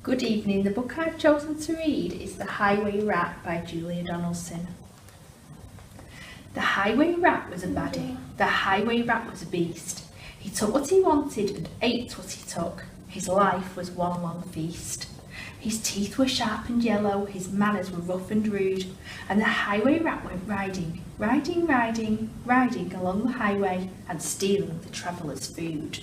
Good evening. The book I've chosen to read is The Highway Rat by Julia Donaldson. The highway rat was a baddie. The highway rat was a beast. He took what he wanted and ate what he took. His life was one long feast. His teeth were sharp and yellow, his manners were rough and rude, and the highway rat went riding, riding, riding, riding along the highway and stealing the travellers' food.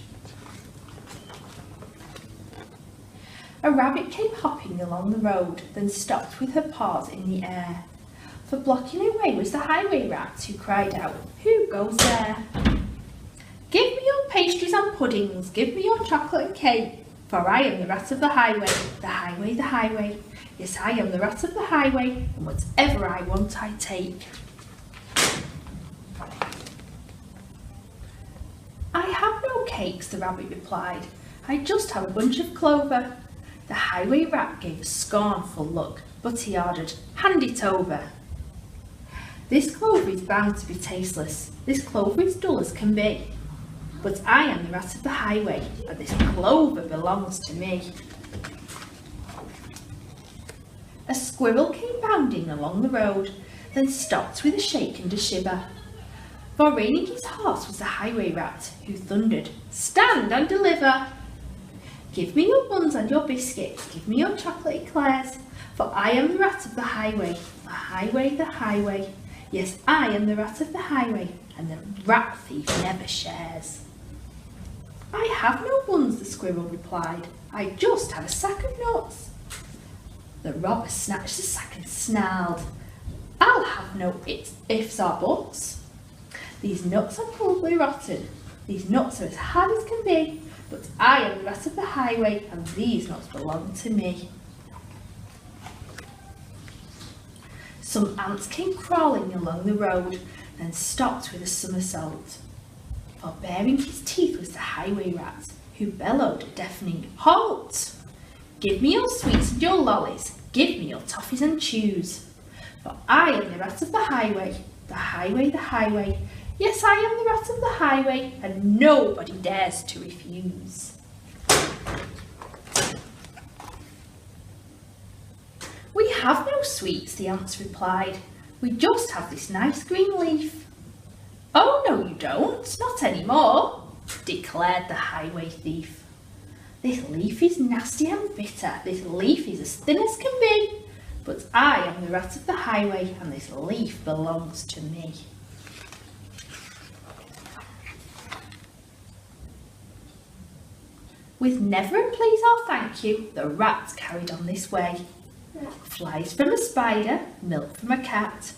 A rabbit came hopping along the road, then stopped with her paws in the air. For blocking her way was the highway rat, who cried out, "Who goes there?" "Give me your pastries and puddings, give me your chocolate and cake, for I am the rat of the highway, the highway, the highway. Yes, I am the rat of the highway, and whatever I want I take." "I have no cakes," the rabbit replied. "I just have a bunch of clover." The highway rat gave a scornful look, but he ordered, "Hand it over." "This clover is bound to be tasteless. This clover is dull as can be. But I am the rat of the highway, and this clover belongs to me." A squirrel came bounding along the road, then stopped with a shake and a shiver. For reining his horse was the highway rat, who thundered, "Stand and deliver! Give me your buns and your biscuits, give me your chocolate eclairs, for I am the rat of the highway, the highway, the highway. Yes, I am the rat of the highway, and the rat thief never shares." "I have no buns," the squirrel replied. "I just have a sack of nuts." The robber snatched the sack and snarled, "I'll have no ifs or buts. These nuts are probably rotten. These nuts are as hard as can be. But I am the rat of the highway, and these nuts belong to me." Some ants came crawling along the road, then stopped with a somersault. For baring his teeth was the highway rat, who bellowed a deafening "Halt! Give me your sweets and your lollies, give me your toffees and chews. For I am the rat of the highway, the highway, the highway. Yes, I am the rat of the highway, and nobody dares to refuse." "We have no sweets," the ants replied. "We just have this nice green leaf." "Oh, no, you don't, not anymore," declared the highway thief. "This leaf is nasty and bitter. This leaf is as thin as can be. But I am the rat of the highway, and this leaf belongs to me." With never a please or thank you, the rat carried on this way. Flies from a spider, milk from a cat.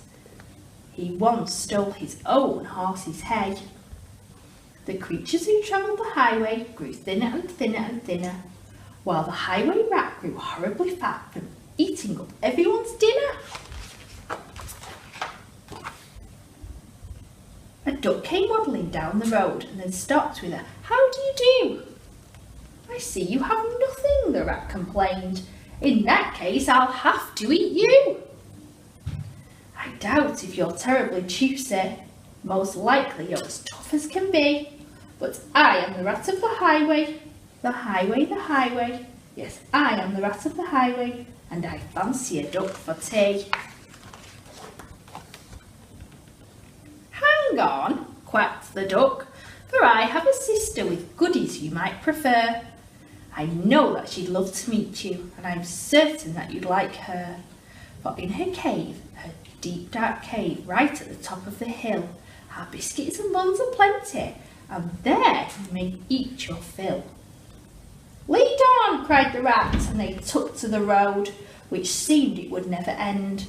He once stole his own horse's hay. The creatures who travelled the highway grew thinner and thinner and thinner, while the highway rat grew horribly fat from eating up everyone's dinner. A duck came waddling down the road and then stopped with a "How do you do?" "I see you have nothing," the rat complained. "In that case, I'll have to eat you." "I doubt if you're terribly juicy. Most likely you're as tough as can be. But I am the rat of the highway, the highway, the highway. Yes, I am the rat of the highway, and I fancy a duck for tea." "Hang on," quacked the duck, "for I have a sister with goodies you might prefer. I know that she'd love to meet you, and I'm certain that you'd like her. For in her cave, her deep dark cave, right at the top of the hill, are biscuits and buns aplenty, and there you may eat your fill." "Lead on!" cried the rat, and they took to the road, which seemed it would never end.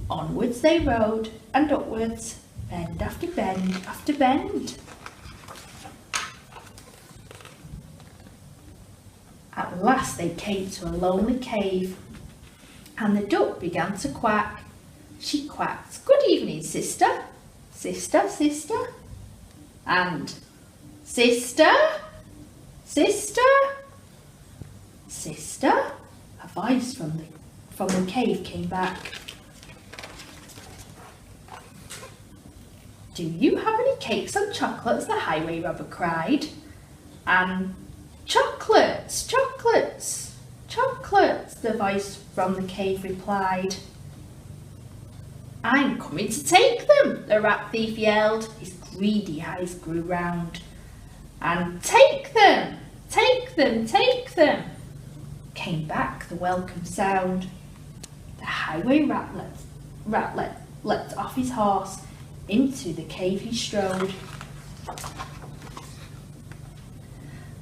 Onwards they rode, and upwards, bend after bend after bend. At last they came to a lonely cave, and the duck began to quack. She quacked, "Good evening, sister, sister, sister," and "Sister, sister, sister." A voice from the cave came back. "Do you have any cakes and chocolates?" the highway robber cried. And "Chocolates, chocolates," Chocolates, the voice from the cave replied. I'm coming to take them, the rat thief yelled. His greedy eyes grew round. And take them, take them, take them, came back the welcome sound. The highway rat leapt off his horse. Into the cave he strode.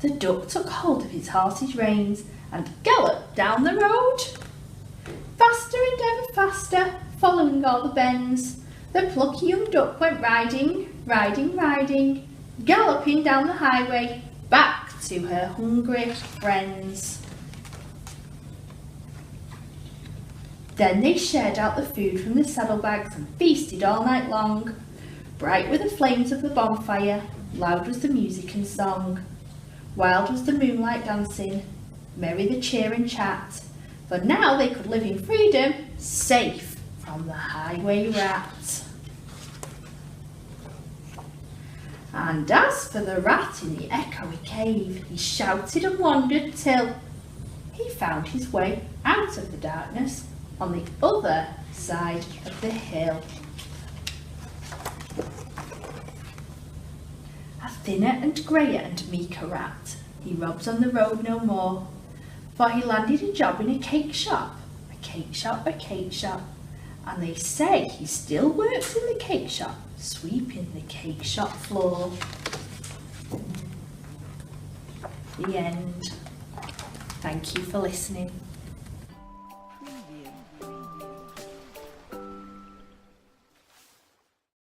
The duck took hold of his horse's reins and galloped down the road. Faster and ever faster, following all the bends, the plucky young duck went riding, riding, riding, galloping down the highway, back to her hungry friends. Then they shared out the food from the saddlebags and feasted all night long. Bright were the flames of the bonfire, loud was the music and song. Wild was the moonlight dancing, merry the cheer and chat, for now they could live in freedom, safe from the highway rat. And as for the rat in the echoey cave, he shouted and wandered till he found his way out of the darkness on the other side of the hill. A thinner and greyer and meeker rat, he robs on the road no more, for he landed a job in a cake shop, a cake shop, a cake shop, and they say he still works in the cake shop, sweeping the cake shop floor. The end. Thank you for listening.